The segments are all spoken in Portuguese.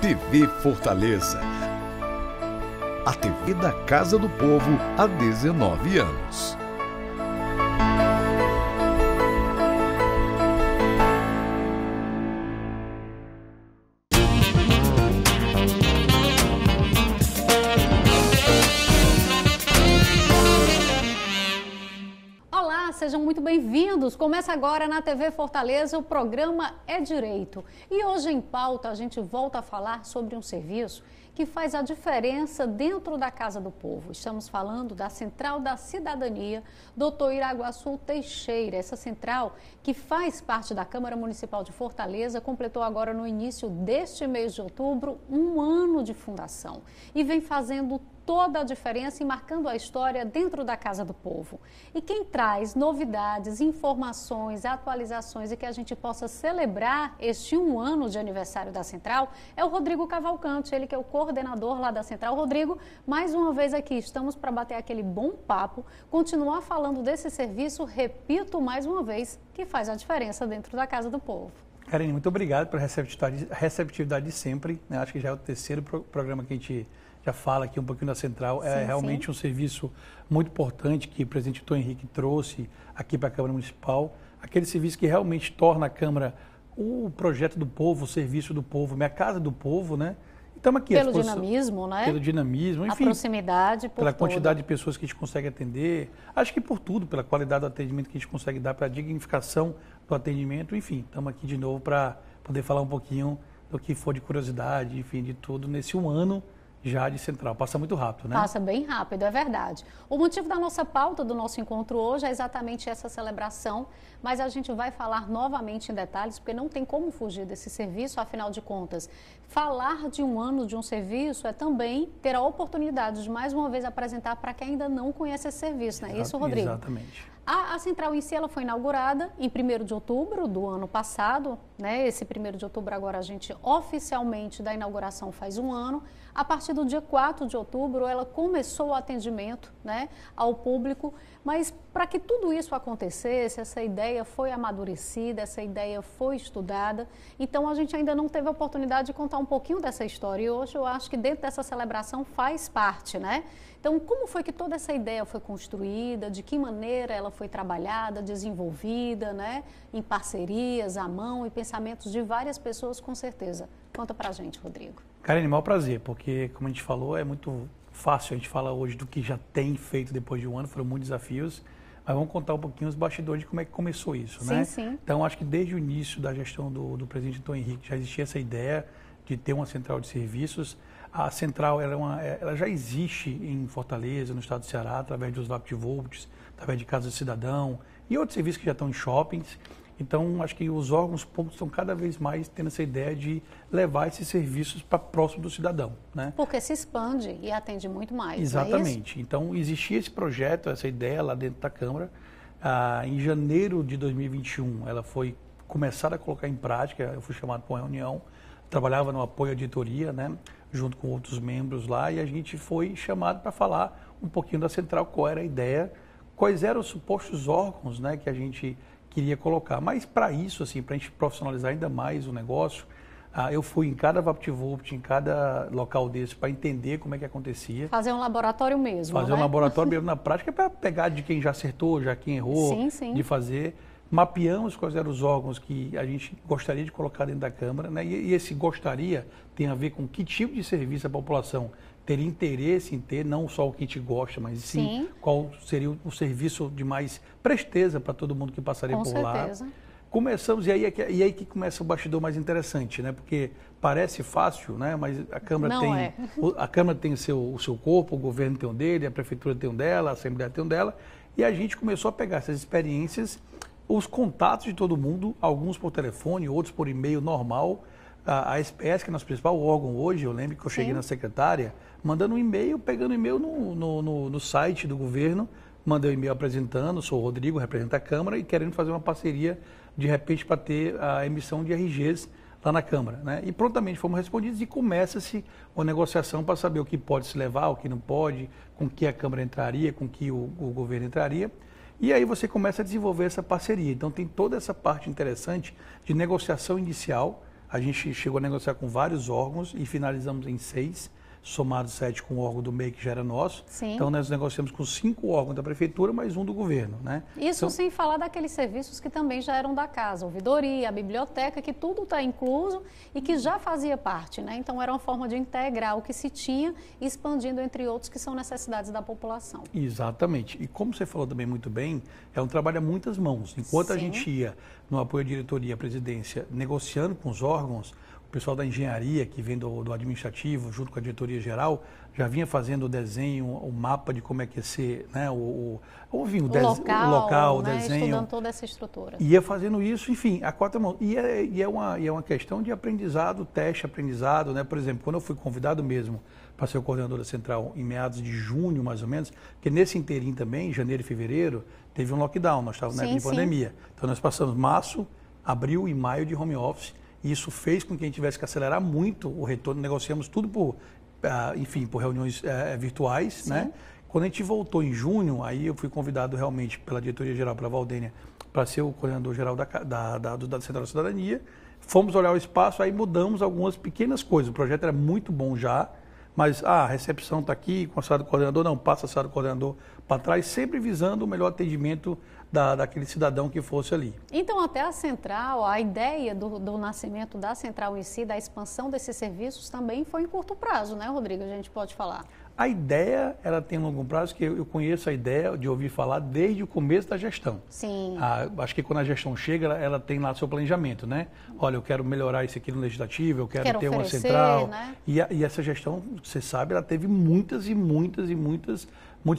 TV Fortaleza, a TV da Casa do Povo há 19 anos. Sejam muito bem-vindos. Começa agora na TV Fortaleza o programa É Direito. E hoje em pauta a gente volta a falar sobre um serviço que faz a diferença dentro da Casa do Povo. Estamos falando da Central da Cidadania, Dr. Iraguaçu Teixeira. Essa central, que faz parte da Câmara Municipal de Fortaleza, completou agora no início deste mês de outubro um ano de fundação e vem fazendo toda a diferença e marcando a história dentro da Casa do Povo. E quem traz novidades, informações, atualizações e que a gente possa celebrar este um ano de aniversário da Central é o Rodrigo Cavalcante, ele que é o coordenador lá da Central. Rodrigo, mais uma vez aqui, estamos para bater aquele bom papo, continuar falando desse serviço, repito mais uma vez, que faz a diferença dentro da Casa do Povo. Karine, muito obrigado pela receptividade de sempre, né? Acho que já é o terceiro programa que a gente já fala aqui um pouquinho da Central. É realmente um serviço muito importante que o presidente Tom Henrique trouxe aqui para a Câmara Municipal. Aquele serviço que realmente torna a Câmara o projeto do povo, o serviço do povo, a casa do povo, né? Estamos aqui pelo dinamismo, né? Pelo dinamismo, enfim. A proximidade, pela quantidade de pessoas que a gente consegue atender. Acho que por tudo, pela qualidade do atendimento que a gente consegue dar, pela dignificação do atendimento. Enfim, estamos aqui de novo para poder falar um pouquinho do que for de curiosidade, enfim, de tudo nesse um ano já de Central. Passa muito rápido, né? Passa bem rápido, é verdade. O motivo da nossa pauta, do nosso encontro hoje, é exatamente essa celebração, mas a gente vai falar novamente em detalhes, porque não tem como fugir desse serviço, afinal de contas. Falar de um ano de um serviço é também ter a oportunidade de, mais uma vez, apresentar para quem ainda não conhece esse serviço, não é isso, Rodrigo? Exatamente. A Central em si, ela foi inaugurada em 1º de outubro do ano passado, né? Esse 1º de outubro agora a gente oficialmente da inauguração faz um ano. A partir do dia 4 de outubro ela começou o atendimento, né, ao público, mas para que tudo isso acontecesse, essa ideia foi amadurecida, essa ideia foi estudada, então a gente ainda não teve a oportunidade de contar um pouquinho dessa história e hoje eu acho que dentro dessa celebração faz parte, né? Então, como foi que toda essa ideia foi construída, de que maneira ela foi trabalhada, desenvolvida, né, em parcerias, à mão e pensamentos de várias pessoas, com certeza. Conta pra gente, Rodrigo. Karine, maior prazer, porque, como a gente falou, é muito fácil a gente falar hoje do que já tem feito depois de um ano, foram muitos desafios, mas vamos contar um pouquinho os bastidores de como é que começou isso, né? Sim. Então, acho que desde o início da gestão do presidente Tom Henrique já existia essa ideia de ter uma central de serviços. A central ela já existe em Fortaleza, no estado do Ceará, através dos VaptVupt, através de Casa do Cidadão e outros serviços que já estão em shoppings. Então, acho que os órgãos públicos estão cada vez mais tendo essa ideia de levar esses serviços para próximo do cidadão, né? Porque se expande e atende muito mais. Exatamente. Não é isso? Então, existia esse projeto, essa ideia lá dentro da Câmara. Em janeiro de 2021, ela foi começada a colocar em prática. Eu fui chamado para uma reunião, trabalhava no apoio à editoria, né, junto com outros membros lá, e a gente foi chamado para falar um pouquinho da Central, qual era a ideia, quais eram os supostos órgãos, né, que a gente queria colocar. Mas para isso, assim, para a gente profissionalizar ainda mais o negócio, eu fui em cada VaptVupt, em cada local desse, para entender como é que acontecia. Fazer um laboratório mesmo, Fazer um laboratório mesmo na prática, para pegar de quem já acertou, já quem errou, sim. de fazer. Mapeamos quais eram os órgãos que a gente gostaria de colocar dentro da Câmara, né? E esse gostaria tem a ver com que tipo de serviço a população teria interesse em ter, não só o que a gente gosta, mas sim qual seria o serviço de mais presteza para todo mundo que passaria por lá. Com certeza. Começamos, e aí que começa o bastidor mais interessante, né? Porque parece fácil, né? Mas a Câmara a Câmara tem o seu corpo, o governo tem um dele, a Prefeitura tem um dela, a Assembleia tem um dela, e a gente começou a pegar essas experiências, os contatos de todo mundo, alguns por telefone, outros por e-mail normal. A SPS, que é nosso principal órgão hoje, eu lembro que eu cheguei na secretária, mandando um e-mail, pegando e-mail no site do governo, mandei um e-mail apresentando, sou o Rodrigo, represento a Câmara, e querendo fazer uma parceria, de repente, para ter a emissão de RGs lá na Câmara, né? E prontamente fomos respondidos e começa-se uma negociação para saber o que pode se levar, o que não pode, com que a Câmara entraria, com que o governo entraria. E aí você começa a desenvolver essa parceria. Então tem toda essa parte interessante de negociação inicial, a gente chegou a negociar com vários órgãos e finalizamos em 6, somados 7 com o órgão do MEI, que já era nosso. Sim. Então, nós negociamos com 5 órgãos da prefeitura, mais um do governo, né? Isso então, sem falar daqueles serviços que também já eram da casa, a ouvidoria, a biblioteca, que tudo está incluso e que já fazia parte, né? Então, era uma forma de integrar o que se tinha, expandindo entre outros que são necessidades da população. Exatamente. E como você falou também muito bem, é um trabalho a muitas mãos. Enquanto a gente ia no apoio à diretoria, à presidência, negociando com os órgãos, o pessoal da engenharia, que vem do administrativo, junto com a diretoria geral, já vinha fazendo o desenho, o mapa de como é que ia ser, né? O local, o né? desenho. Estudando toda essa estrutura. Ia fazendo isso, enfim, a quatro mãos. E é uma questão de aprendizado, teste, aprendizado, né? Por exemplo, quando eu fui convidado mesmo para ser o coordenador da central em meados de junho, mais ou menos, porque nesse inteirinho também, janeiro e fevereiro, teve um lockdown, nós estávamos na época de pandemia. Então nós passamos março, abril e maio de home office. E isso fez com que a gente tivesse que acelerar muito o retorno. Negociamos tudo por reuniões virtuais, né? Quando a gente voltou em junho, aí eu fui convidado realmente pela diretoria geral, pela Valdênia, para ser o coordenador geral da Central da Cidadania. Fomos olhar o espaço, aí mudamos algumas pequenas coisas. O projeto era muito bom já, mas a recepção está aqui, com a sala do coordenador, não, passa a sala do coordenador para trás, sempre visando o melhor atendimento daquele cidadão que fosse ali. Então, até a central, a ideia do nascimento da central em si, da expansão desses serviços, também foi em curto prazo, né, Rodrigo? A gente pode falar. A ideia, ela tem um longo prazo, que eu conheço a ideia de ouvir falar desde o começo da gestão. Sim. Acho que quando a gestão chega, ela tem lá seu planejamento, né? Olha, eu quero melhorar isso aqui no Legislativo, eu quero ter uma central. Né? E essa gestão, você sabe, ela teve muitos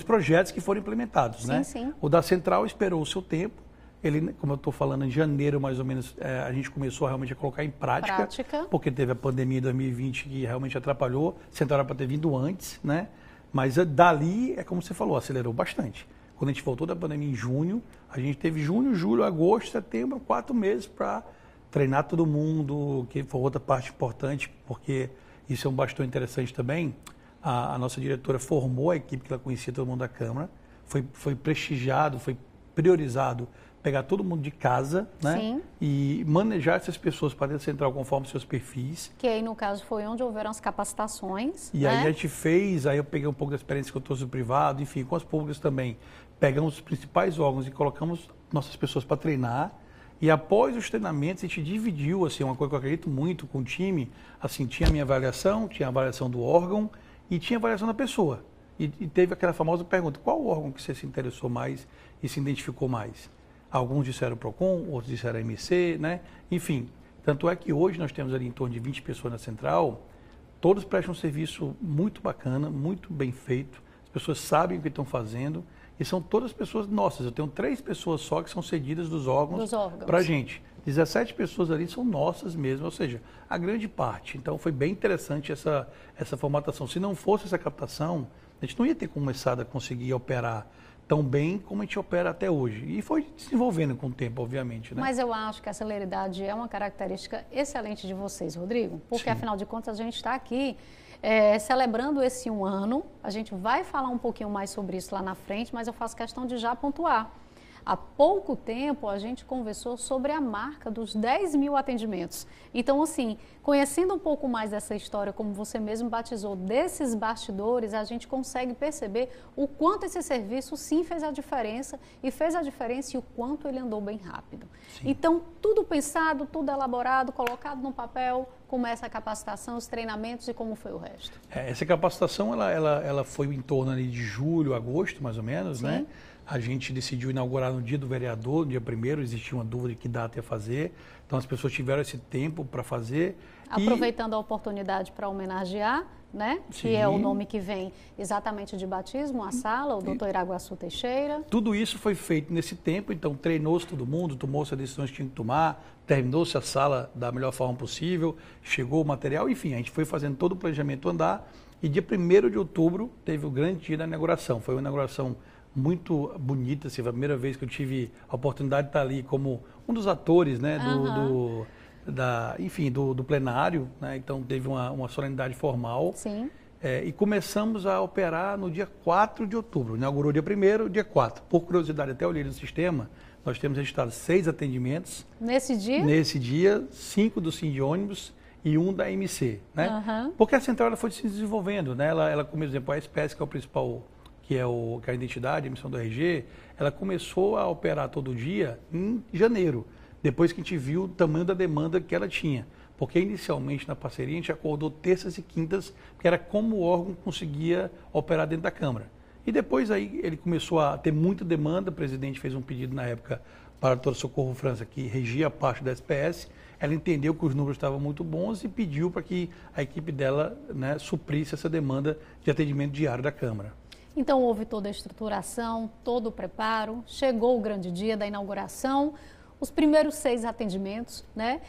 projetos que foram implementados, né? Sim. O da central esperou o seu tempo. Ele, como eu estou falando, em janeiro, mais ou menos, a gente começou realmente a colocar em prática, porque teve a pandemia em 2020 que realmente atrapalhou, a central era para ter vindo antes, né? Mas dali, é como você falou, acelerou bastante. Quando a gente voltou da pandemia em junho, a gente teve junho, julho, agosto, setembro, 4 meses para treinar todo mundo, que foi outra parte importante, porque isso é um bastão interessante também. A nossa diretora formou a equipe que ela conhecia todo mundo da Câmara, foi prestigiado, foi priorizado pegar todo mundo de casa, né? Sim. E manejar essas pessoas para dentro da central conforme seus perfis. Que aí, no caso, foi onde houveram as capacitações. E aí a gente fez, aí eu peguei um pouco da experiência que eu trouxe do privado, enfim, com as públicas também. Pegamos os principais órgãos e colocamos nossas pessoas para treinar. E após os treinamentos, a gente dividiu, assim, uma coisa que eu acredito muito com o time, assim, tinha a minha avaliação, tinha a avaliação do órgão e tinha a avaliação da pessoa. E teve aquela famosa pergunta, qual o órgão que você se interessou mais e se identificou mais? Alguns disseram PROCON, outros disseram MC, né? Enfim, tanto é que hoje nós temos ali em torno de 20 pessoas na central, todos prestam um serviço muito bacana, muito bem feito, as pessoas sabem o que estão fazendo e são todas pessoas nossas. Eu tenho 3 pessoas só que são cedidas dos órgãos para a gente. 17 pessoas ali são nossas mesmo, ou seja, a grande parte. Então foi bem interessante essa formatação. Se não fosse essa captação, a gente não ia ter começado a conseguir operar tão bem como a gente opera até hoje. E foi desenvolvendo com o tempo, obviamente, né? Mas eu acho que a celeridade é uma característica excelente de vocês, Rodrigo, porque afinal de contas a gente está aqui celebrando esse 1 ano. A gente vai falar um pouquinho mais sobre isso lá na frente, mas eu faço questão de já pontuar. Há pouco tempo a gente conversou sobre a marca dos 10 mil atendimentos. Então, assim, conhecendo um pouco mais dessa história, como você mesmo batizou, desses bastidores, a gente consegue perceber o quanto esse serviço sim fez a diferença e o quanto ele andou bem rápido. Sim. Então, tudo pensado, tudo elaborado, colocado no papel, começa a capacitação, os treinamentos e como foi o resto? Essa capacitação, ela foi em torno ali de julho, agosto, mais ou menos, né? A gente decidiu inaugurar no dia do vereador, no dia 1º, existia uma dúvida de que data ia fazer. Então as pessoas tiveram esse tempo para fazer. Aproveitando a oportunidade para homenagear, né? Sim. Que é o nome que vem exatamente de batismo, a sala, o doutor Iraguaçu Teixeira. Tudo isso foi feito nesse tempo, então treinou-se todo mundo, tomou-se as decisões que tinha que tomar, terminou-se a sala da melhor forma possível, chegou o material, enfim, a gente foi fazendo todo o planejamento andar. E dia 1º de outubro teve o grande dia da inauguração. Foi uma inauguração muito bonita, assim, foi a primeira vez que eu tive a oportunidade de estar ali como um dos atores, né, do plenário, né? Então teve uma solenidade formal. Sim. E começamos a operar no dia 4 de outubro, inaugurou dia 1º, dia 4. Por curiosidade, até olhei no sistema, nós temos registrado 6 atendimentos. Nesse dia? Nesse dia, 5 do Sindônibus e 1 da MC, né? Porque a central ela foi se desenvolvendo, né? Ela como exemplo, a SPS, que é o principal, que é a identidade, a emissão do RG, ela começou a operar todo dia em janeiro, depois que a gente viu o tamanho da demanda que ela tinha. Porque inicialmente na parceria a gente acordou terças e quintas, que era como o órgão conseguia operar dentro da Câmara. E depois aí ele começou a ter muita demanda, o presidente fez um pedido na época para a doutora Socorro França, que regia a parte da SPS, ela entendeu que os números estavam muito bons e pediu para que a equipe dela, né, suprisse essa demanda de atendimento diário da Câmara. Então houve toda a estruturação, todo o preparo, chegou o grande dia da inauguração, os primeiros 6 atendimentos, né?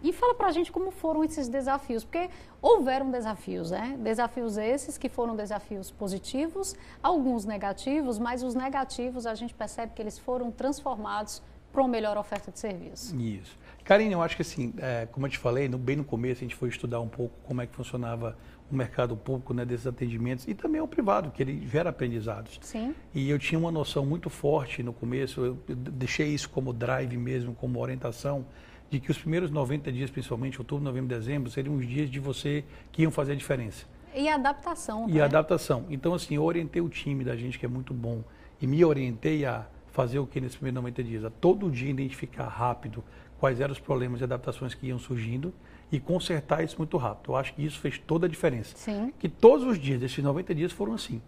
E fala pra gente como foram esses desafios, porque houveram desafios, né? Desafios esses que foram desafios positivos, alguns negativos, mas os negativos a gente percebe que eles foram transformados para uma melhor oferta de serviço. Isso. Karine, eu acho que assim, como eu te falei, bem no começo a gente foi estudar um pouco como é que funcionava o mercado público, né, desses atendimentos e também o privado, que ele gera aprendizados. Sim. E eu tinha uma noção muito forte no começo, eu deixei isso como drive mesmo, como orientação, de que os primeiros 90 dias, principalmente outubro, novembro, dezembro, seriam os dias de você que iam fazer a diferença. E a adaptação. E né? a adaptação. Então, assim, eu orientei o time da gente, que é muito bom, e me orientei a fazer o que nesses primeiros 90 dias? A todo dia identificar rápido quais eram os problemas e adaptações que iam surgindo e consertar isso muito rápido. Eu acho que isso fez toda a diferença. Sim. Que todos os dias, desses 90 dias, foram assim.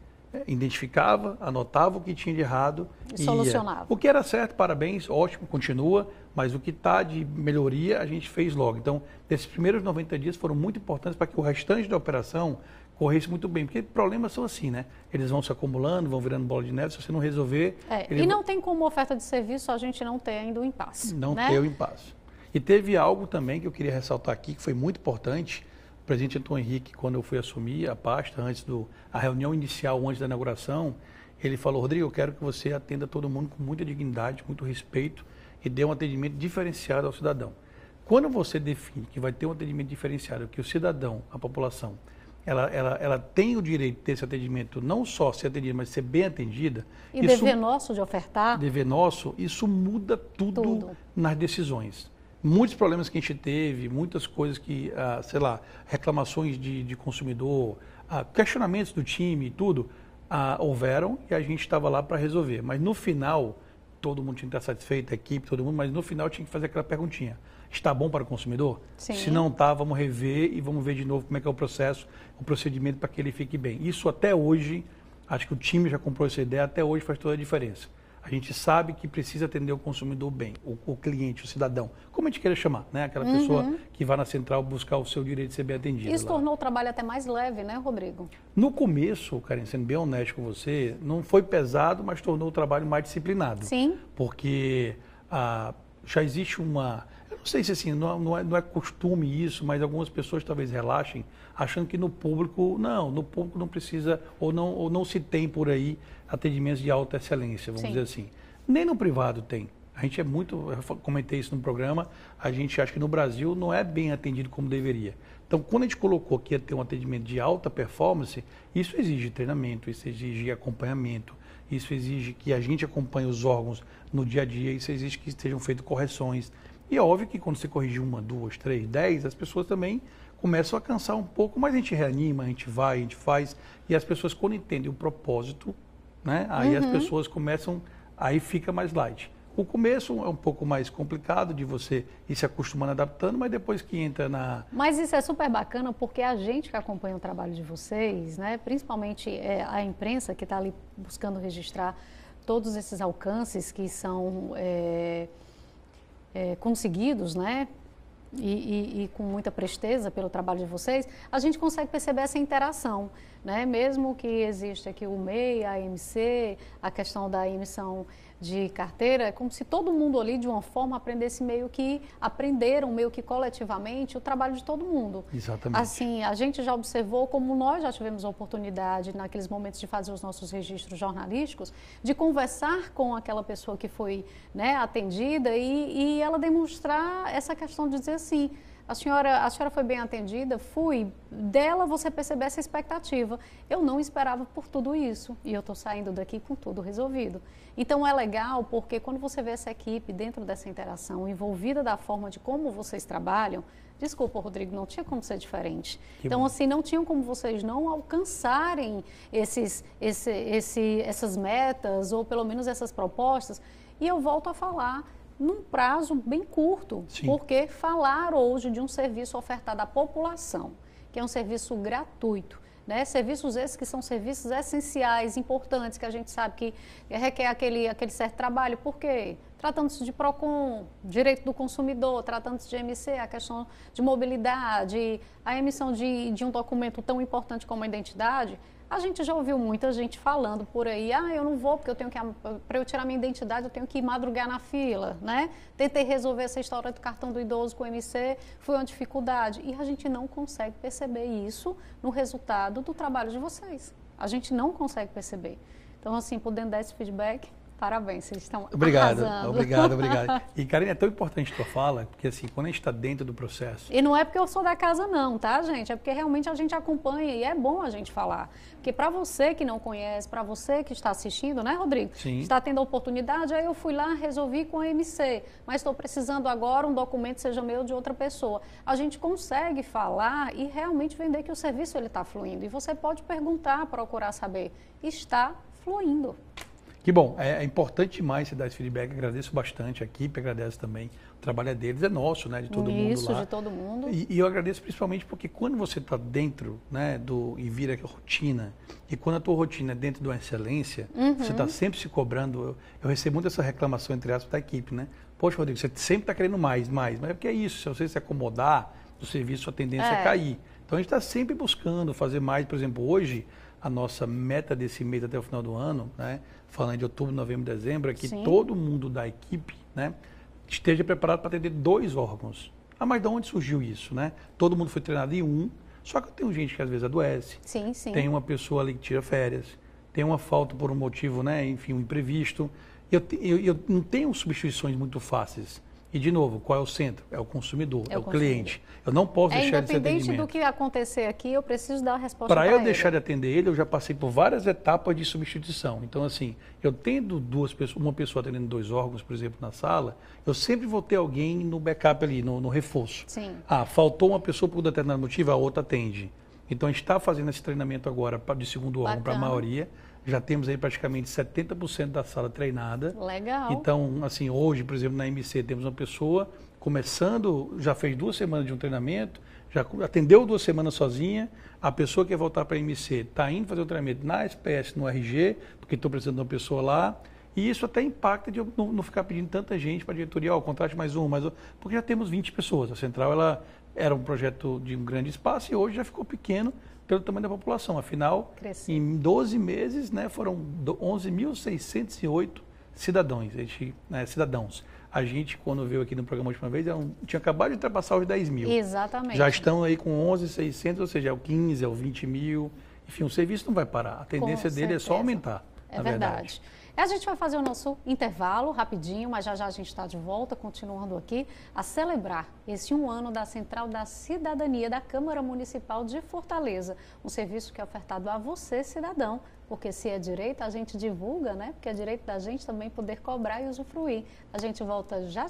Identificava, anotava o que tinha de errado. E solucionava. O que era certo, parabéns, ótimo, continua, mas o que está de melhoria, a gente fez logo. Então, esses primeiros 90 dias foram muito importantes para que o restante da operação corresse muito bem, porque problemas são assim, né? Eles vão se acumulando, vão virando bola de neve, se você não resolver... E não tem como oferta de serviço a gente não ter ainda o impasse. Não ter o impasse. E teve algo também que eu queria ressaltar aqui, que foi muito importante. O presidente Antônio Henrique, quando eu fui assumir a pasta, a reunião inicial, antes da inauguração, ele falou: Rodrigo, eu quero que você atenda todo mundo com muita dignidade, muito respeito e dê um atendimento diferenciado ao cidadão. Quando você define que vai ter um atendimento diferenciado, que o cidadão, a população, ela tem o direito de ter esse atendimento, não só ser atendida, mas ser bem atendida. E dever nosso de ofertar. Dever nosso, isso muda tudo nas decisões. Muitos problemas que a gente teve, muitas coisas que, sei lá, reclamações de consumidor, questionamentos do time e tudo, houveram e a gente estava lá para resolver. Mas no final, todo mundo tinha que estar satisfeito, a equipe, todo mundo, mas no final tinha que fazer aquela perguntinha. Está bom para o consumidor? Sim. Se não está, vamos rever e vamos ver de novo como é que é o processo, o procedimento para que ele fique bem. Isso até hoje, acho que o time já comprou essa ideia, até hoje faz toda a diferença. A gente sabe que precisa atender o consumidor bem, o cliente, o cidadão, como a gente queira chamar, né? Aquela pessoa que vai na central buscar o seu direito de ser bem atendido. Isso tornou o trabalho até mais leve, né, Rodrigo? No começo, Karen, sendo bem honesto com você, não foi pesado, mas tornou o trabalho mais disciplinado. Sim. Porque já existe uma... Eu não sei se assim, não é costume isso, mas algumas pessoas talvez relaxem, achando que no público não precisa, ou não se tem por aí atendimentos de alta excelência, vamos dizer assim. Nem no privado tem. A gente eu comentei isso no programa, a gente acha que no Brasil não é bem atendido como deveria. Então, quando a gente colocou que ia ter um atendimento de alta performance, isso exige treinamento, isso exige acompanhamento, isso exige que a gente acompanhe os órgãos no dia a dia, isso exige que sejam feitas correções. E é óbvio que quando você corrigir 1, 2, 3, 10, as pessoas também começam a cansar um pouco, mas a gente reanima, a gente vai, a gente faz, e as pessoas quando entendem o propósito, né, aí as pessoas começam, aí fica mais light. O começo é um pouco mais complicado de você ir se acostumando, adaptando, mas depois que entra na... Mas isso é super bacana porque a gente que acompanha o trabalho de vocês, né, principalmente a imprensa que está ali buscando registrar todos esses alcances que são conseguidos, né, e com muita presteza pelo trabalho de vocês, a gente consegue perceber essa interação, né? Mesmo que exista aqui o MEI, a AMC, a questão da emissão de carteira, é como se todo mundo ali, de uma forma, aprenderam meio que coletivamente o trabalho de todo mundo. Exatamente. Assim, a gente já observou, como nós já tivemos a oportunidade, naqueles momentos de fazer os nossos registros jornalísticos, de conversar com aquela pessoa que foi, né, atendida e ela demonstrar essa questão de dizer assim, a senhora foi bem atendida, fui. Dela você perceber essa expectativa. Eu não esperava por tudo isso e eu estou saindo daqui com tudo resolvido. Então é legal porque quando você vê essa equipe dentro dessa interação, envolvida da forma de como vocês trabalham, desculpa, Rodrigo, não tinha como ser diferente. Então, assim, não tinham como vocês não alcançarem essas metas ou pelo menos essas propostas. E eu volto a falar num prazo bem curto, Sim. porque falar hoje de um serviço ofertado à população, que é um serviço gratuito, né? Serviços esses que são serviços essenciais, importantes, que a gente sabe que requer aquele certo trabalho. Por quê? Tratando-se de PROCON, direito do consumidor, tratando-se de MC, a questão de mobilidade, a emissão de um documento tão importante como a identidade. A gente já ouviu muita gente falando por aí, eu não vou porque eu tenho que, para eu tirar minha identidade, eu tenho que madrugar na fila, né? Tentei resolver essa história do cartão do idoso com o MC, foi uma dificuldade. E a gente não consegue perceber isso no resultado do trabalho de vocês. A gente não consegue perceber. Então, assim, podendo dar esse feedback, parabéns, vocês estão arrasando. Obrigado. E, Karine, é tão importante a tua fala, porque assim, quando a gente está dentro do processo... E não é porque eu sou da casa não, tá, gente? É porque realmente a gente acompanha e é bom a gente falar. Porque para você que não conhece, para você que está assistindo, né, Rodrigo? Sim. Está tendo a oportunidade, aí eu fui lá, resolvi com a MC, mas estou precisando agora um documento, seja meu ou de outra pessoa. A gente consegue falar e realmente vender que o serviço está fluindo. E você pode perguntar, procurar saber. Está fluindo. Que bom, é importante demais você dar esse feedback, agradeço bastante, a equipe agradece também, o trabalho é deles, é nosso, né, de todo mundo lá. Isso, de todo mundo. E eu agradeço principalmente porque quando você está dentro, né, e vira rotina, e quando a tua rotina é dentro de uma excelência, você está sempre se cobrando, eu recebo muito essa reclamação, entre aspas, da equipe, né, poxa, Rodrigo, você sempre está querendo mais, mas é porque é isso, se você se acomodar do serviço, a tendência é cair. Então a gente está sempre buscando fazer mais, por exemplo, hoje, a nossa meta desse mês até o final do ano, né, falando de outubro, novembro, dezembro, é que todo mundo da equipe, né, esteja preparado para atender 2 órgãos. Mas de onde surgiu isso, né? Todo mundo foi treinado em um, só que eu tenho gente que às vezes adoece, tem uma pessoa ali que tira férias, tem uma falta por um motivo, né, enfim, um imprevisto. Eu não tenho substituições muito fáceis. E, de novo, qual é o centro? É o consumidor, é o cliente. Eu não posso deixar de ser atendimento. Independente do que acontecer aqui, eu preciso dar a resposta para ele. Para eu deixar de atender ele, eu já passei por várias etapas de substituição. Então, assim, eu tendo uma pessoa atendendo 2 órgãos, por exemplo, na sala, eu sempre vou ter alguém no backup ali, no reforço. Sim. Faltou uma pessoa por determinado motivo, a outra atende. Então, a gente está fazendo esse treinamento agora de segundo órgão para a maioria. Já temos aí praticamente 70% da sala treinada. Legal. Então, assim, hoje, por exemplo, na MC, temos uma pessoa começando, já fez 2 semanas de um treinamento, já atendeu 2 semanas sozinha, a pessoa que quer voltar para a MC está indo fazer o treinamento na SPS, no RG, porque estou precisando de uma pessoa lá, e isso até impacta de eu não ficar pedindo tanta gente para a diretoria, contrate mais um, porque já temos 20 pessoas. A Central, ela era um projeto de um grande espaço e hoje já ficou pequeno pelo tamanho da população. Afinal, em 12 meses, né, foram 11.608 cidadãos. A gente, quando veio aqui no programa a última vez, tinha acabado de ultrapassar os 10 mil. Exatamente. Já estão aí com 11.600, ou seja, é o 15, é o 20 mil. Enfim, o serviço não vai parar. A tendência dele é só aumentar. É verdade. A gente vai fazer o nosso intervalo rapidinho, mas já a gente está de volta, continuando aqui, a celebrar esse 1 ano da Central da Cidadania da Câmara Municipal de Fortaleza. Um serviço que é ofertado a você, cidadão, porque se é direito, a gente divulga, né? Porque é direito da gente também poder cobrar e usufruir. A gente volta já.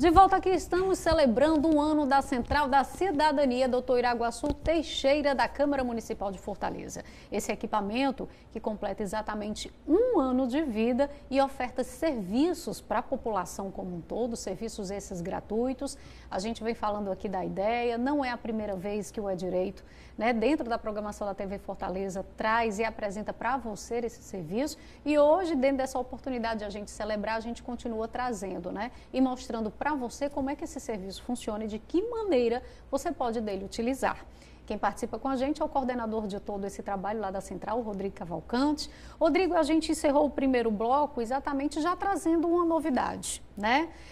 De volta aqui, estamos celebrando um ano da Central da Cidadania, Dr. Iraguaçu Teixeira, da Câmara Municipal de Fortaleza. Esse equipamento que completa exatamente um ano de vida e oferta serviços para a população como um todo, serviços esses gratuitos. A gente vem falando aqui da ideia, não é a primeira vez que o É Direito, dentro da programação da TV Fortaleza, traz e apresenta para você esse serviço. E hoje, dentro dessa oportunidade de a gente celebrar, a gente continua trazendo, e mostrando para você como é que esse serviço funciona e de que maneira você pode dele utilizar. Quem participa com a gente é o coordenador de todo esse trabalho lá da Central, o Rodrigo Cavalcante. Rodrigo, a gente encerrou o primeiro bloco exatamente já trazendo uma novidade,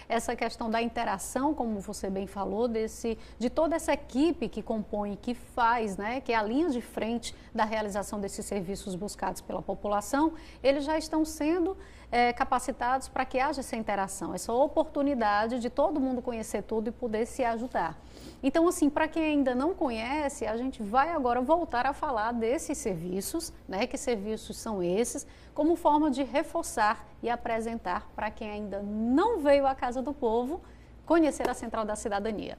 Essa questão da interação, como você bem falou, de toda essa equipe que compõe, que faz, que é a linha de frente da realização desses serviços buscados pela população, eles já estão sendo capacitados para que haja essa interação, essa oportunidade de todo mundo conhecer tudo e poder se ajudar. Então, assim, para quem ainda não conhece, a gente vai agora voltar a falar desses serviços, que serviços são esses, como forma de reforçar e apresentar para quem ainda não veio à Casa do Povo conhecer a Central da Cidadania.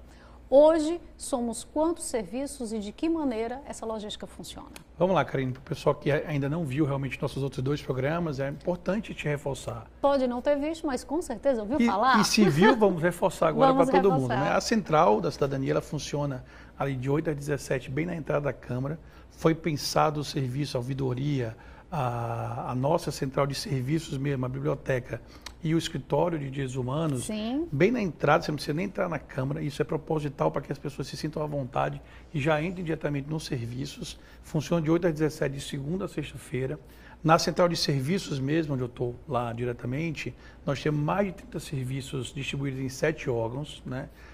Hoje, somos quantos serviços e de que maneira essa logística funciona? Vamos lá, Karine, para o pessoal que ainda não viu realmente nossos outros dois programas, é importante te reforçar. Pode não ter visto, mas com certeza ouviu falar. E se viu, vamos reforçar agora para todo mundo. A Central da Cidadania, ela funciona ali de 8 às 17, bem na entrada da Câmara. Foi pensado o serviço, a ouvidoria, a nossa central de serviços mesmo, a biblioteca e o escritório de direitos humanos, Sim. Bem na entrada, você não precisa nem entrar na Câmara, isso é proposital para que as pessoas se sintam à vontade e já entrem diretamente nos serviços. Funciona de 8 às 17, de segunda a sexta-feira. Na central de serviços mesmo, onde eu estou lá diretamente, nós temos mais de 30 serviços distribuídos em 7 órgãos,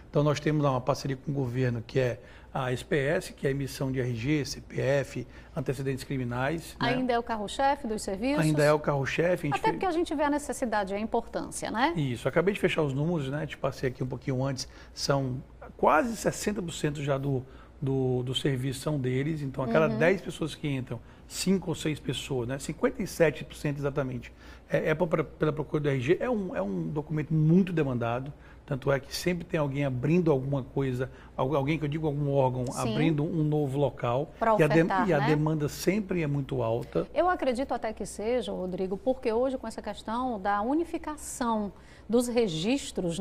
Então nós temos lá uma parceria com o governo, que é a SPS, que é a emissão de RG, CPF, antecedentes criminais. Ainda é o carro-chefe dos serviços? Ainda é o carro-chefe. Até porque a gente vê a necessidade e a importância, Isso. Acabei de fechar os números, Te passei aqui um pouquinho antes. São quase 60% já do serviço são deles. Então, a cada 10 pessoas que entram, 5 ou 6 pessoas, 57% exatamente, pela procura do RG. É um documento muito demandado. Tanto é que sempre tem alguém abrindo alguma coisa, alguém que eu digo algum órgão, Sim. abrindo um novo local. Para ofertar, e a demanda sempre é muito alta. Eu acredito até que seja, Rodrigo, porque hoje com essa questão da unificação dos registros,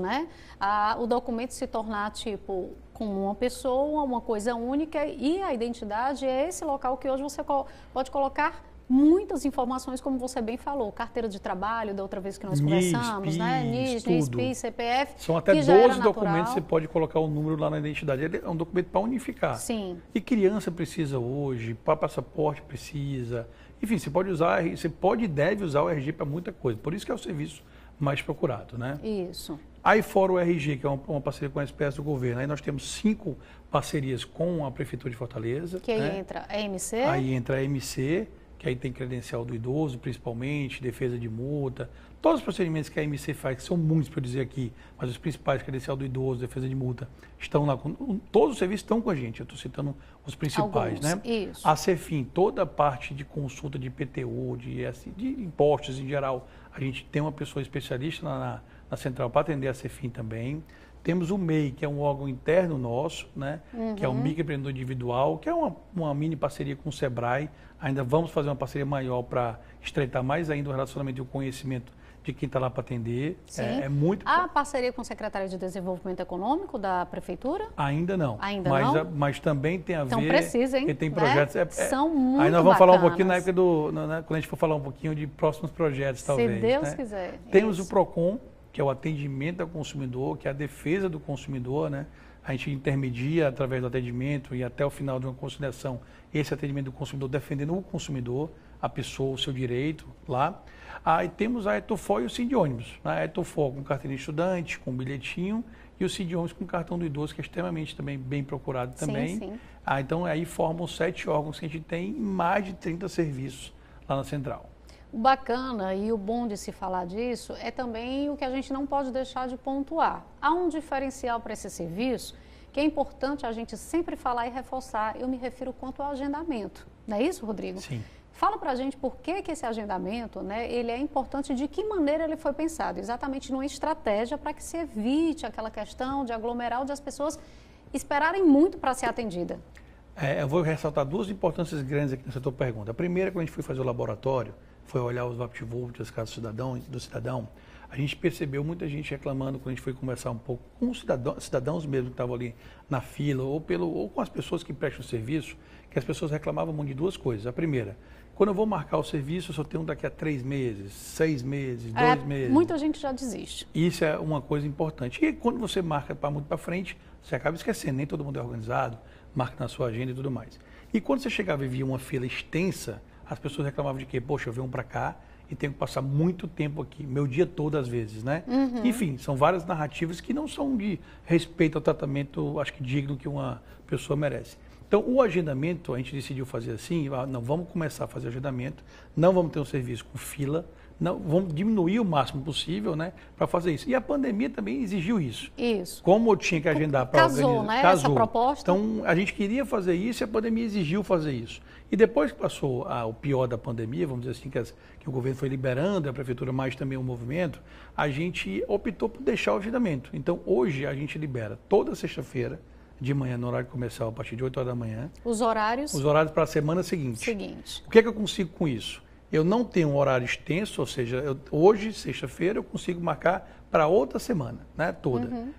o documento se tornar tipo com uma pessoa, uma coisa única, e a identidade é esse local que hoje você pode colocar muitas informações, como você bem falou, carteira de trabalho, da outra vez que nós conversamos, NIS, PIS, CPF. São até 12 documentos, você pode colocar o número lá na identidade. É um documento para unificar. Sim. E criança precisa hoje, para passaporte precisa. Enfim, você pode e deve usar o RG para muita coisa. Por isso que é o serviço mais procurado, Isso. Aí fora o RG, que é uma parceria com a SPS do governo, aí nós temos 5 parcerias com a Prefeitura de Fortaleza. Que aí entra a MC? Aí entra a MC, que aí tem credencial do idoso, principalmente, defesa de multa. Todos os procedimentos que a MC faz, que são muitos para eu dizer aqui, mas os principais, credencial do idoso, defesa de multa, estão lá. Todos os serviços estão com a gente, eu estou citando os principais, Alguns, Isso. A Cefim, toda a parte de consulta de IPTU, de impostos em geral, a gente tem uma pessoa especialista na central para atender a Cefim também. Temos o MEI, que é um órgão interno nosso, que é o microempreendedor individual, que é uma mini parceria com o Sebrae. Ainda vamos fazer uma parceria maior para estreitar mais ainda o relacionamento e o conhecimento de quem está lá para atender. Sim. É muito... Há parceria com o secretário de Desenvolvimento Econômico da Prefeitura? Ainda não. Ainda não? Mas também tem a ver... Então precisa, hein? Porque tem projetos... São muito Aí nós vamos bacanas. falar um pouquinho na época quando a gente for falar um pouquinho de próximos projetos, talvez. Se Deus quiser. Temos o PROCON, que é o atendimento ao consumidor, que é a defesa do consumidor, A gente intermedia através do atendimento e até o final de uma conciliação esse atendimento do consumidor, defendendo o consumidor, a pessoa, o seu direito lá. Aí temos a Etofor e o Cid Ônibus. A Etofor com carteira de estudante, com bilhetinho, e o Cid Ônibus com cartão do idoso, que é extremamente também bem procurado também. Sim. Então aí formam 7 órgãos que a gente tem e mais de 30 serviços lá na central. O bacana e o bom de se falar disso é também o que a gente não pode deixar de pontuar. Há um diferencial para esse serviço que é importante a gente sempre falar e reforçar. Eu me refiro quanto ao agendamento. Não é isso, Rodrigo? Sim. Fala para a gente por que esse agendamento, né, ele é importante, de que maneira ele foi pensado, exatamente numa estratégia para que se evite aquela questão de aglomerar, de as pessoas esperarem muito para ser atendida. Eu vou ressaltar duas importâncias grandes aqui nessa tua pergunta. A primeira, quando a gente foi fazer o laboratório, foi olhar os VaptVult, as casas do cidadão, a gente percebeu muita gente reclamando quando a gente foi conversar um pouco com os cidadãos mesmo que estavam ali na fila, ou com as pessoas que prestam serviço, que as pessoas reclamavam muito de duas coisas. A primeira, quando eu vou marcar o serviço, eu só tenho daqui a 3 meses, 6 meses, 2 meses. Muita gente já desiste. Isso é uma coisa importante. E quando você marca muito para frente, você acaba esquecendo, nem todo mundo é organizado, marca na sua agenda e tudo mais. E quando você chegava e via uma fila extensa, as pessoas reclamavam de quê? Poxa, eu venho para cá e tenho que passar muito tempo aqui, meu dia todo às vezes, né? Uhum. Enfim, são várias narrativas que não são de respeito ao tratamento, acho que digno que uma pessoa merece. Então, o agendamento, a gente decidiu fazer assim, não vamos começar a fazer agendamento, não vamos ter um serviço com fila, não, vamos diminuir o máximo possível, né, para fazer isso. E a pandemia também exigiu isso. Isso. Como eu tinha que agendar para organizar. Casou, né, essa proposta. Então, a gente queria fazer isso e a pandemia exigiu fazer isso. E depois que passou o pior da pandemia, vamos dizer assim, que o governo foi liberando, a prefeitura mais também o movimento, a gente optou por deixar o agendamento. Então, hoje a gente libera toda sexta-feira, de manhã, no horário comercial, a partir de 8 horas da manhã. Os horários? Os horários para a semana seguinte. O que é que eu consigo com isso? Eu não tenho um horário extenso, ou seja, hoje, sexta-feira, eu consigo marcar para outra semana, né, toda. Uhum.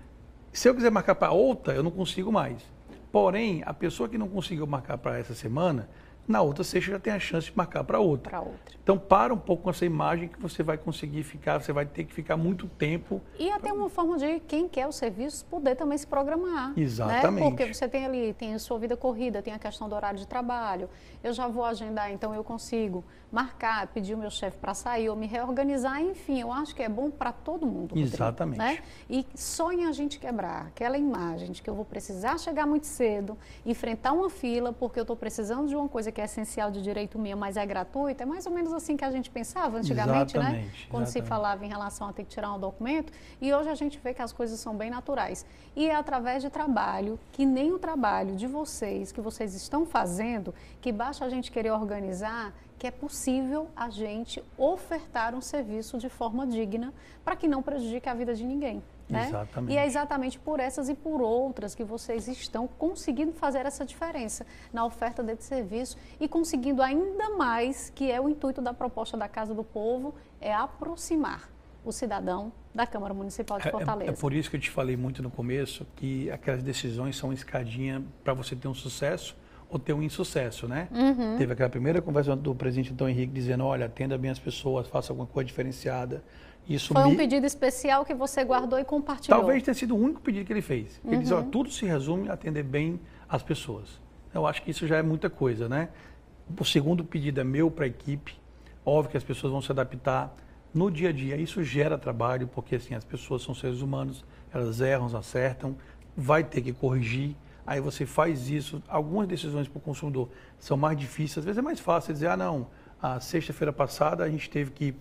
Se eu quiser marcar para outra, eu não consigo mais. Porém, a pessoa que não conseguiu marcar para essa semana, na outra sexta já tem a chance de marcar para outra. Então, para um pouco com essa imagem que você vai conseguir ficar, você vai ter que ficar muito tempo. E até uma forma de quem quer o serviço poder também se programar. Exatamente. Né? Porque você tem ali, tem a sua vida corrida, tem a questão do horário de trabalho. Eu já vou agendar, então eu consigo marcar, pedir o meu chefe para sair ou me reorganizar. Enfim, eu acho que é bom para todo mundo. Rodrigo, exatamente. Né? E só em a gente quebrar aquela imagem de que eu vou precisar chegar muito cedo, enfrentar uma fila, porque eu estou precisando de uma coisa que é essencial de direito meu, mas é gratuita. É mais ou menos assim que a gente pensava antigamente, né? Quando se falava em relação a ter que tirar um documento. E hoje a gente vê que as coisas são bem naturais. E é através de trabalho, que nem o trabalho de vocês, que vocês estão fazendo, que basta a gente querer organizar, que é possível a gente ofertar um serviço de forma digna para que não prejudique a vida de ninguém. Né? Exatamente. E é exatamente por essas e por outras que vocês estão conseguindo fazer essa diferença na oferta desse serviço e conseguindo ainda mais, que é o intuito da proposta da Casa do Povo, é aproximar o cidadão da Câmara Municipal de Fortaleza. É por isso que eu te falei muito no começo que aquelas decisões são escadinha para você ter um sucesso ou ter um insucesso, né? Uhum. Teve aquela primeira conversa do presidente Antônio Henrique dizendo, olha, atenda bem as pessoas, faça alguma coisa diferenciada. Isso foi um pedido especial que você guardou e compartilhou. Talvez tenha sido o único pedido que ele fez. Ele diz, ó, tudo se resume a atender bem as pessoas. Eu acho que isso já é muita coisa, né? O segundo pedido é meu para a equipe. Óbvio que as pessoas vão se adaptar no dia a dia. Isso gera trabalho, porque assim, as pessoas são seres humanos, elas erram, acertam, vai ter que corrigir. Aí você faz isso. Algumas decisões para o consumidor são mais difíceis. Às vezes é mais fácil dizer, não, a sexta-feira passada a gente teve que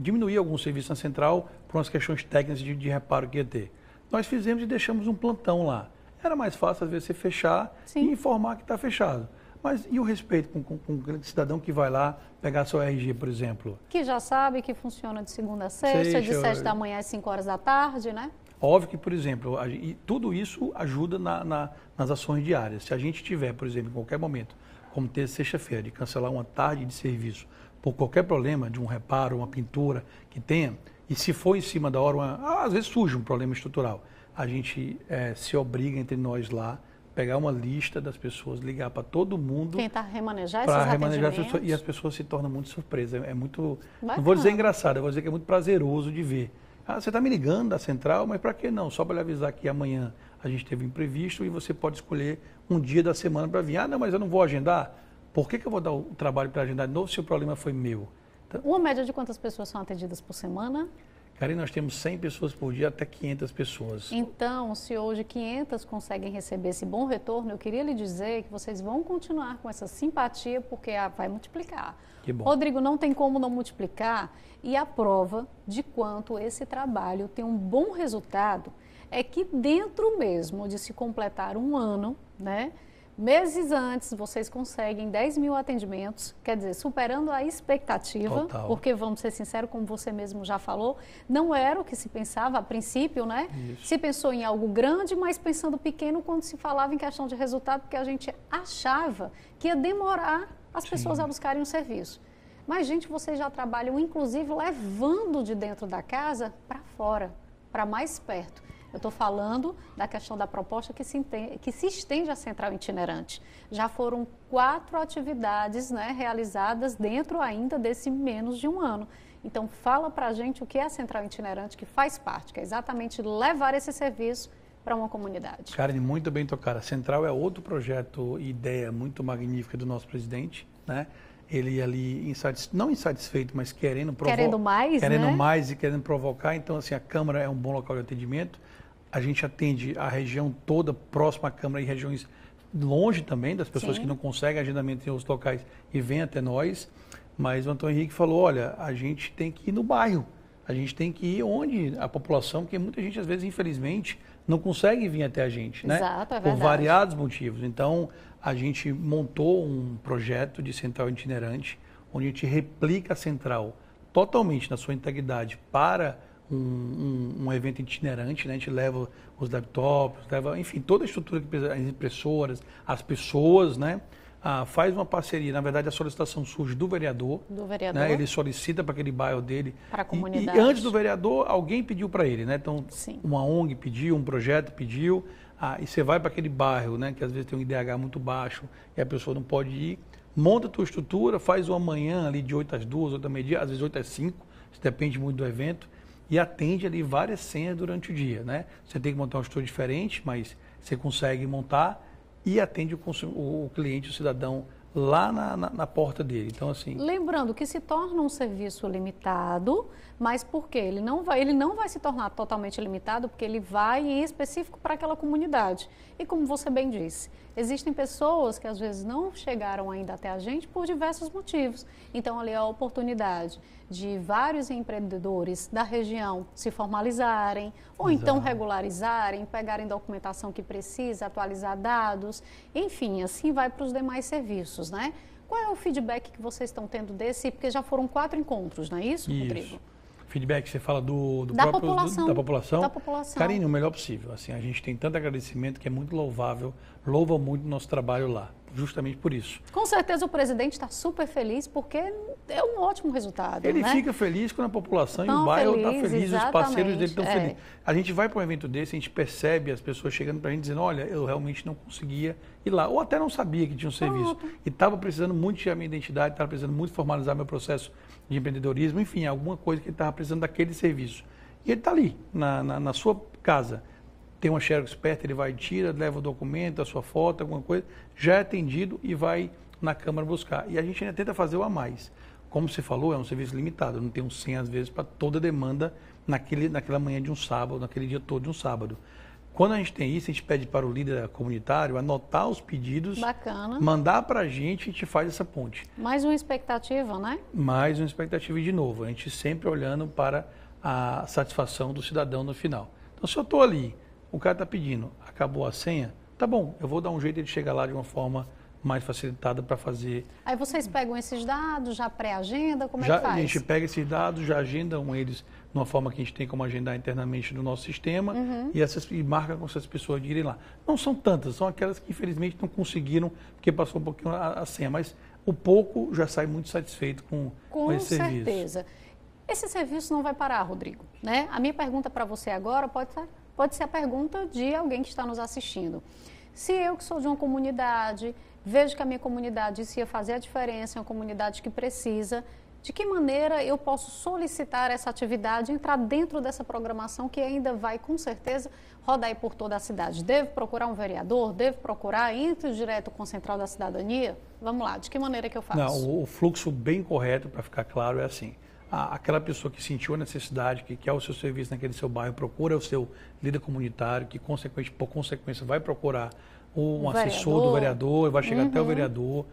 diminuir algum serviço na central por umas questões técnicas de reparo que ia ter. Nós fizemos e deixamos um plantão lá. Era mais fácil, às vezes, você fechar e informar que está fechado. Mas e o respeito com o cidadão que vai lá pegar seu RG, por exemplo? Que já sabe que funciona de segunda a sexta, de 7 da manhã às 5 horas da tarde, né? Óbvio que, por exemplo, tudo isso ajuda nas ações diárias. Se a gente tiver, por exemplo, em qualquer momento, como ter sexta-feira, de cancelar uma tarde de serviço por qualquer problema, de um reparo, uma pintura que tenha, e se for em cima da hora, às vezes surge um problema estrutural, a gente se obriga entre nós lá, pegar uma lista das pessoas, ligar para todo mundo. Tentar remanejar esses atendimentos. E as pessoas se tornam muito surpresas. É muito, bacana. Não vou dizer engraçado, eu vou dizer que é muito prazeroso de ver. Você está me ligando da central, mas para que não? Só para lhe avisar que amanhã a gente teve um imprevisto e você pode escolher um dia da semana para vir. Não, mas eu não vou agendar. Por que eu vou dar o trabalho para agendar de novo se o problema foi meu? Então, uma média de quantas pessoas são atendidas por semana? Karine, nós temos 100 pessoas por dia, até 500 pessoas. Então, se hoje 500 conseguem receber esse bom retorno, eu queria lhe dizer que vocês vão continuar com essa simpatia, porque vai multiplicar. Que bom. Rodrigo, não tem como não multiplicar, e a prova de quanto esse trabalho tem um bom resultado é que dentro mesmo de se completar um ano, né, Meses antes, vocês conseguem 10 mil atendimentos, quer dizer, superando a expectativa, Total. porque, vamos ser sinceros, como você mesmo já falou, não era o que se pensava a princípio, né? Isso. Se pensou em algo grande, mas pensando pequeno quando se falava em questão de resultado, porque a gente achava que ia demorar as pessoas a buscarem um serviço. Mas, gente, vocês já trabalham, inclusive, levando de dentro da casa para fora, para mais perto. Eu estou falando da questão da proposta que se estende à central itinerante. Já foram 4 atividades, né, realizadas dentro ainda desse menos de um ano. Então, fala para a gente o que é a central itinerante, que faz parte, que é exatamente levar esse serviço para uma comunidade. Karen, muito bem tocada. A Central é outro projeto e ideia muito magnífica do nosso presidente, né? Ele ali, não insatisfeito, mas querendo mais, querendo né? mais e querendo provocar. Então, assim, a Câmara é um bom local de atendimento. A gente atende a região toda, próxima à Câmara, e regiões longe também, das pessoas Sim. que não conseguem agendamento em outros locais e vêm até nós. Mas o Antônio Henrique falou, olha, a gente tem que ir no bairro, a gente tem que ir onde a população, porque muita gente, às vezes, infelizmente, não consegue vir até a gente, né? Exato, é por verdade. variados motivos. Então, a gente montou um projeto de central itinerante, onde a gente replica a central totalmente na sua integridade para um evento itinerante, né? A gente leva os laptops, leva, enfim, toda a estrutura, as impressoras, as pessoas, né? Faz uma parceria. Na verdade, a solicitação surge do vereador. Do vereador. Né? Ele solicita para aquele bairro dele. Para a comunidade. E antes do vereador, alguém pediu para ele, né? Então, Sim. uma ONG pediu, um projeto pediu. E você vai para aquele bairro, né? Que às vezes tem um IDH muito baixo e a pessoa não pode ir. Monta a tua estrutura, faz uma manhã ali de 8 às 2, 8 ao meio-dia, às vezes 8 às 5. Isso depende muito do evento. E atende ali várias senhas durante o dia, né? Você tem que montar uma estrutura diferente, mas você consegue montar e atende o cliente, o cidadão, lá na porta dele. Então, assim... Lembrando que se torna um serviço limitado, mas por quê? Ele não vai se tornar totalmente limitado, porque ele vai em específico para aquela comunidade. E como você bem disse, existem pessoas que às vezes não chegaram ainda até a gente por diversos motivos. Então, ali é a oportunidade de vários empreendedores da região se formalizarem, ou então regularizarem, pegarem documentação que precisa, atualizar dados, enfim, assim vai para os demais serviços, né? Qual é o feedback que vocês estão tendo desse? Porque já foram 4 encontros, não é isso, Rodrigo? Feedback, você fala da população. Da população? Da população. Karine, o melhor possível. Assim, a gente tem tanto agradecimento que é muito louvável, louva muito o nosso trabalho lá, justamente por isso. Com certeza o presidente está super feliz, porque é um ótimo resultado, Ele né? fica feliz quando a população e Tão o bairro está feliz, feliz, os parceiros dele estão exatamente, felizes. A gente vai para um evento desse, a gente percebe as pessoas chegando para a gente dizendo, olha, eu realmente não conseguia ir lá, ou até não sabia que tinha um serviço. E estava precisando muito tirar minha identidade, estava precisando muito formalizar meu processo de empreendedorismo, enfim, alguma coisa que ele estava precisando daquele serviço. E ele está ali, na sua casa. Tem uma Xerox perto, ele vai, tira, leva o documento, a sua foto, alguma coisa, já é atendido e vai na Câmara buscar. E a gente ainda tenta fazer o a mais. Como você falou, é um serviço limitado, não tem um 100 às vezes para toda demanda naquela manhã de um sábado, naquele dia todo de um sábado. Quando a gente tem isso, a gente pede para o líder comunitário anotar os pedidos, Bacana. mandar para a gente faz essa ponte. Mais uma expectativa, né? Mais uma expectativa e de novo, a gente sempre olhando para a satisfação do cidadão no final. Então, se eu estou ali, o cara está pedindo, acabou a senha, tá bom, eu vou dar um jeito de chegar lá de uma forma mais facilitada para fazer. Aí vocês pegam esses dados, já pré-agenda, como é Já, que faz? a gente pega esses dados, já agendam eles de uma forma que a gente tem como agendar internamente no nosso sistema e marca com essas pessoas de irem lá. Não são tantas, são aquelas que infelizmente não conseguiram, porque passou um pouquinho a senha, mas o pouco já sai muito satisfeito com esse serviço. Com certeza. Esse serviço não vai parar, Rodrigo, né? A minha pergunta para você agora pode ser a pergunta de alguém que está nos assistindo. Se eu que sou de uma comunidade, vejo que a minha comunidade isso ia fazer a diferença, é uma comunidade que precisa, de que maneira eu posso solicitar essa atividade, entrar dentro dessa programação que ainda vai, com certeza, rodar aí por toda a cidade? Devo procurar um vereador? Devo procurar? Entre direto com a Central da Cidadania? Vamos lá, de que maneira que eu faço? Não, o fluxo bem correto, para ficar claro, é assim. Aquela pessoa que sentiu a necessidade, que quer o seu serviço naquele seu bairro, procura o seu líder comunitário, que por consequência vai procurar ou um assessor do vereador, vai chegar até o vereador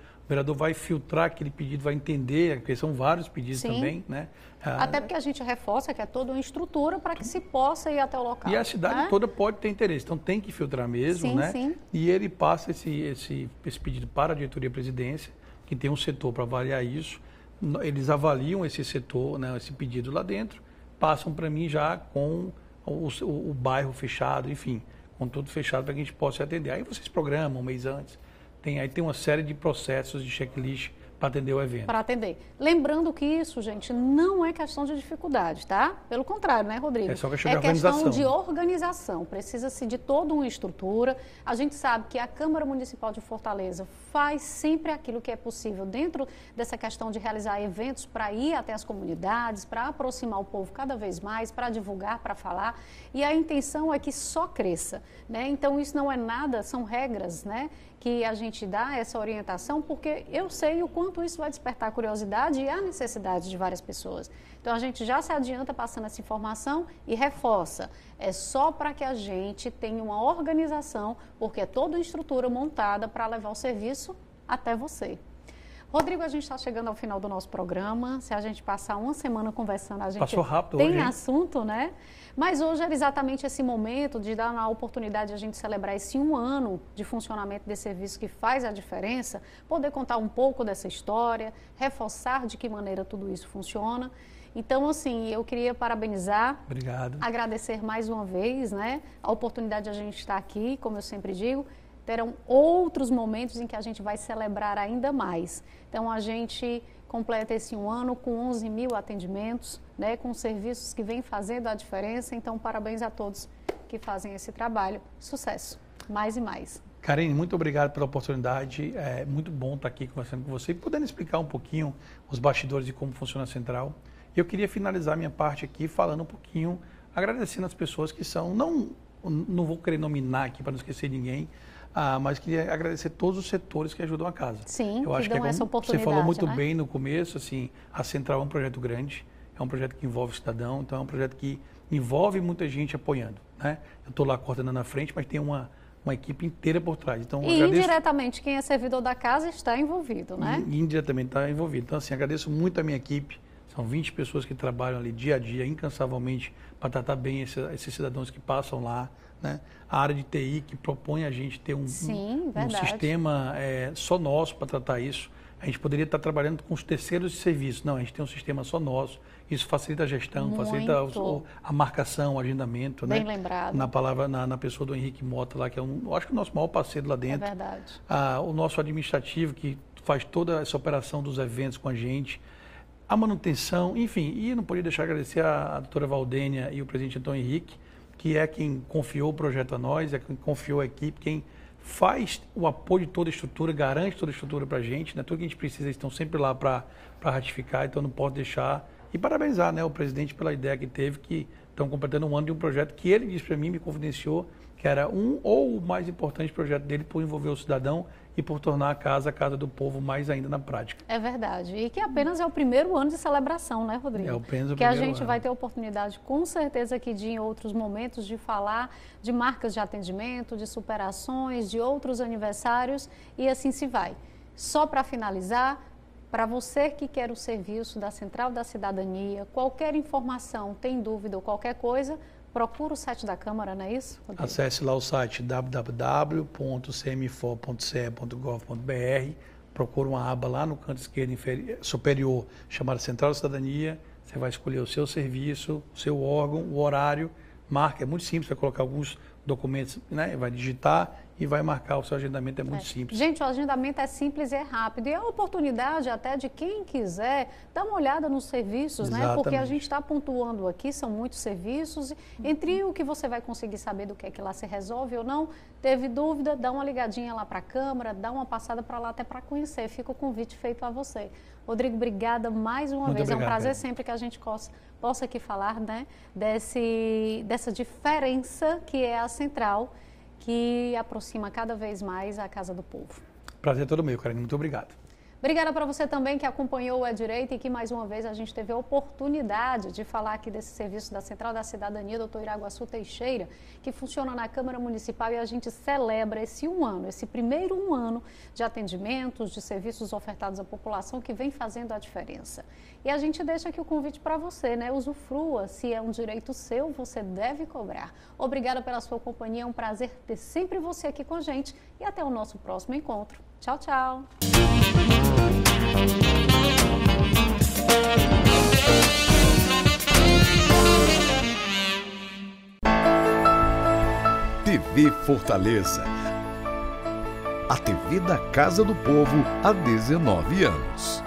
vai filtrar aquele pedido, vai entender, porque são vários pedidos também, né? Até porque a gente reforça que é toda uma estrutura para que se possa ir até o local. E a cidade toda pode ter interesse, então tem que filtrar mesmo, né? Sim. E ele passa esse pedido para a diretoria e presidência, que tem um setor para avaliar isso, eles avaliam esse setor, né, esse pedido lá dentro, passam para mim já com o bairro fechado, enfim, com tudo fechado para que a gente possa atender. Aí vocês programam um mês antes. Aí tem uma série de processos de checklist para atender o evento. Para atender. Lembrando que isso, gente, não é questão de dificuldade, tá? Pelo contrário, né, Rodrigo? É só questão de organização. É questão de organização. Precisa-se de toda uma estrutura. A gente sabe que a Câmara Municipal de Fortaleza faz sempre aquilo que é possível dentro dessa questão de realizar eventos para ir até as comunidades, para aproximar o povo cada vez mais, para divulgar, para falar. E a intenção é que só cresça, né? Então, isso não é nada, são regras, né? Que a gente dá essa orientação, porque eu sei o quanto isso vai despertar a curiosidade e a necessidade de várias pessoas. Então, a gente já se adianta passando essa informação e reforça. É só para que a gente tenha uma organização, porque é toda uma estrutura montada para levar o serviço até você. Rodrigo, a gente está chegando ao final do nosso programa. Se a gente passar uma semana conversando, a gente passou rápido tem hoje, assunto, né? Mas hoje era exatamente esse momento de dar a oportunidade de a gente celebrar esse 1 ano de funcionamento desse serviço que faz a diferença, poder contar um pouco dessa história, reforçar de que maneira tudo isso funciona. Então, assim, eu queria parabenizar, obrigado, agradecer mais uma vez, né? A oportunidade de a gente estar aqui, como eu sempre digo. Terão outros momentos em que a gente vai celebrar ainda mais. Então, a gente completa esse 1 ano com 11 mil atendimentos, né, com serviços que vêm fazendo a diferença. Então, parabéns a todos que fazem esse trabalho. Sucesso, mais e mais. Karine, muito obrigado pela oportunidade. É muito bom estar aqui conversando com você e podendo explicar um pouquinho os bastidores de como funciona a Central. Eu queria finalizar minha parte aqui falando um pouquinho, agradecendo as pessoas que são, não vou querer nominar aqui para não esquecer ninguém, mas queria agradecer todos os setores que ajudam a casa. Sim, eu acho que dão é essa oportunidade. Você falou muito né? bem no começo, assim, a Central é um projeto grande, é um projeto que envolve o cidadão, então é um projeto que envolve muita gente apoiando, né? Eu estou lá coordenando na frente, mas tem uma equipe inteira por trás. Então, e indiretamente quem é servidor da casa está envolvido, né? E indiretamente está envolvido. Então, assim, agradeço muito a minha equipe. São 20 pessoas que trabalham ali dia a dia, incansavelmente, para tratar bem esses cidadãos que passam lá. Né? A área de TI que propõe a gente ter um sistema só nosso para tratar isso. A gente poderia estar trabalhando com os terceiros de serviço. Não, a gente tem um sistema só nosso. Isso facilita a gestão, muito. Facilita a marcação, o agendamento. Bem né? lembrado. Na pessoa do Henrique Mota, lá, que eu acho que é o nosso maior parceiro lá dentro. É verdade. O nosso administrativo, que faz toda essa operação dos eventos com a gente. A manutenção, enfim. E não podia deixar de agradecer a doutora Valdênia e o presidente Antônio Henrique, que é quem confiou o projeto a nós, é quem confiou a equipe, quem faz o apoio de toda a estrutura, garante toda a estrutura para a gente, né? Tudo que a gente precisa, eles estão sempre lá para ratificar, então não pode deixar. E parabenizar, né, o presidente pela ideia que teve, que estão completando 1 ano de um projeto que ele disse para mim, me confidenciou, que era ou o mais importante projeto dele por envolver o cidadão e por tornar a casa do povo mais ainda na prática. É verdade. E que apenas é o primeiro ano de celebração, né, Rodrigo? É apenas o que primeiro a gente ano. vai ter oportunidade, com certeza, aqui de em outros momentos, de falar de marcas de atendimento, de superações, de outros aniversários, e assim se vai. Só para finalizar, para você que quer o serviço da Central da Cidadania, qualquer informação, tem dúvida ou qualquer coisa, procura o site da Câmara, não é isso, Rodrigo? Acesse lá o site www.cmfor.ce.gov.br, procura uma aba lá no canto esquerdo superior chamada Central da Cidadania, você vai escolher o seu serviço, o seu órgão, o horário, marca, é muito simples, vai colocar alguns documentos, né? Vai digitar e vai marcar o seu agendamento, é muito simples. Gente, o agendamento é simples e é rápido. E é a oportunidade até de quem quiser dar uma olhada nos serviços, né? Porque a gente está pontuando aqui, são muitos serviços. Entre o que você vai conseguir saber do que é que lá se resolve ou não, teve dúvida, dá uma ligadinha lá para a Câmara, dá uma passada para lá até para conhecer. Fica o convite feito a você. Rodrigo, obrigada mais uma vez. É um prazer sempre que a gente possa aqui falar, né, dessa diferença que é a Central, que aproxima cada vez mais a Casa do Povo. Prazer todo meu, Karine. Muito obrigado. Obrigada para você também que acompanhou o É Direito e que mais uma vez a gente teve a oportunidade de falar aqui desse serviço da Central da Cidadania, Dr. Iraguaçu Teixeira, que funciona na Câmara Municipal, e a gente celebra esse esse primeiro ano de atendimentos, de serviços ofertados à população, que vem fazendo a diferença. E a gente deixa aqui o convite para você, né? Usufrua, se é um direito seu, você deve cobrar. Obrigada pela sua companhia, é um prazer ter sempre você aqui com a gente e até o nosso próximo encontro. Tchau, tchau! TV Fortaleza. A TV da Casa do Povo há 19 anos.